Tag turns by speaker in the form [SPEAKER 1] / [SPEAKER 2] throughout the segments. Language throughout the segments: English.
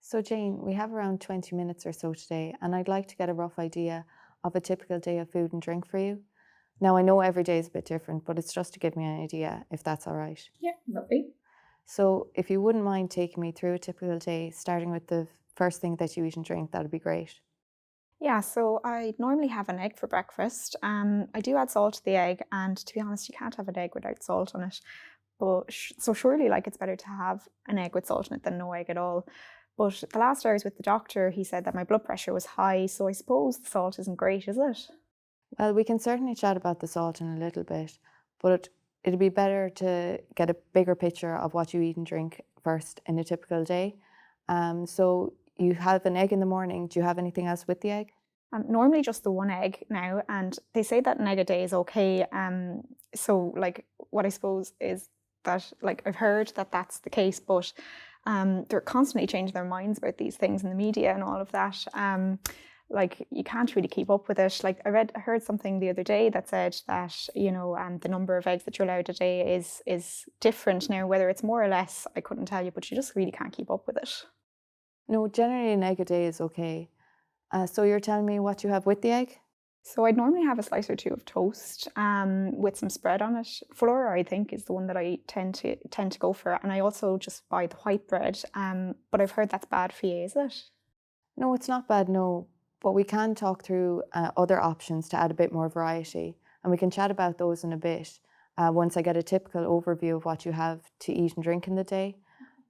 [SPEAKER 1] So Jane, we have around 20 minutes or so today, and I'd like to get a rough idea of a typical day of food and drink for you. Now, I know every day is a bit different, but it's just to give me an idea, if that's all right.
[SPEAKER 2] Yeah, lovely.
[SPEAKER 1] So if you wouldn't mind taking me through a typical day, starting with the first thing that you eat and drink, that'd be great.
[SPEAKER 2] Yeah, so I normally have an egg for breakfast. I do add salt to the egg, and to be honest, you can't have an egg without salt on it. But so surely, like it's better to have an egg with salt in it than no egg at all. But the last I was with the doctor, he said that my blood pressure was high, so I suppose the salt isn't great, is it?
[SPEAKER 1] Well, we can certainly chat about the salt in a little bit, but it'd be better to get a bigger picture of what you eat and drink first in a typical day. So you have an egg in the morning. Do you have anything else with the egg?
[SPEAKER 2] Normally just the one egg now, and they say that an egg a day is okay. So like what I suppose is that like I've heard that that's the case, but they're constantly changing their minds about these things in the media and all of that. Like you can't really keep up with it. Like I heard something the other day that said that the number of eggs that you're allowed a day is different now. Whether it's more or less, I couldn't tell you, but you just really can't keep up with it.
[SPEAKER 1] No, generally an egg a day is okay. So you're telling me what you have with the egg?
[SPEAKER 2] So I'd normally have a slice or two of toast with some spread on it. Flour, I think, is the one that I tend to go for, and I also just buy the white bread. But I've heard that's bad for you, is it?
[SPEAKER 1] No, it's not bad, no. But we can talk through other options to add a bit more variety, and we can chat about those in a bit once I get a typical overview of what you have to eat and drink in the day.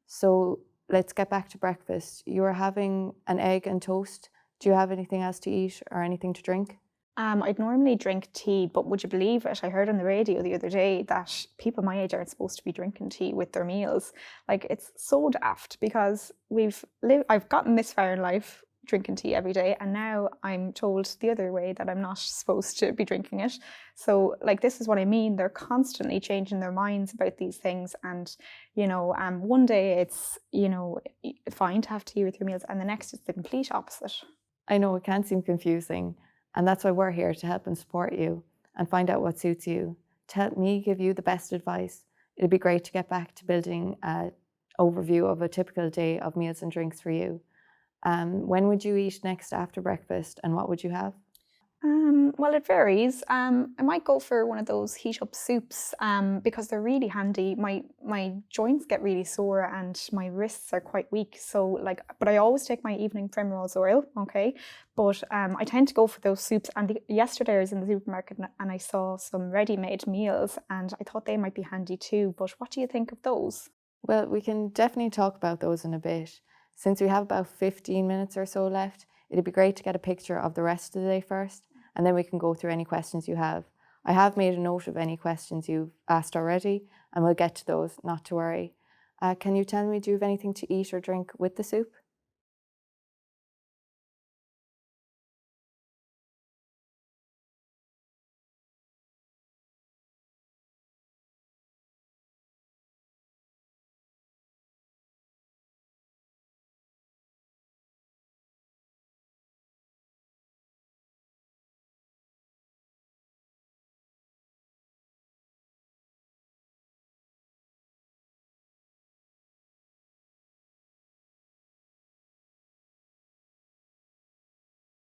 [SPEAKER 1] So let's get back to breakfast. You are having an egg and toast. Do you have anything else to eat or anything to drink?
[SPEAKER 2] I'd normally drink tea, but would you believe it? I heard on the radio the other day that people my age aren't supposed to be drinking tea with their meals. Like it's so daft because I've gotten this far in life drinking tea every day, and now I'm told the other way that I'm not supposed to be drinking it. So like this is what I mean. They're constantly changing their minds about these things, and one day it's fine to have tea with your meals, and the next it's the complete opposite.
[SPEAKER 1] I know it can seem confusing, and that's why we're here to help and support you and find out what suits you. To help me give you the best advice, it'd be great to get back to building an overview of a typical day of meals and drinks for you. When would you eat next after breakfast, and what would you have?
[SPEAKER 2] Well, it varies. I might go for one of those heat up soups because they're really handy. My joints get really sore and my wrists are quite weak. So but I always take my evening primrose oil. Okay, but I tend to go for those soups. And yesterday I was in the supermarket and I saw some ready-made meals, and I thought they might be handy too. But what do you think of those?
[SPEAKER 1] Well, we can definitely talk about those in a bit. Since we have about 15 minutes or so left, it'd be great to get a picture of the rest of the day first, and then we can go through any questions you have. I have made a note of any questions you've asked already, and we'll get to those, not to worry. Can you tell me, do you have anything to eat or drink with the soup?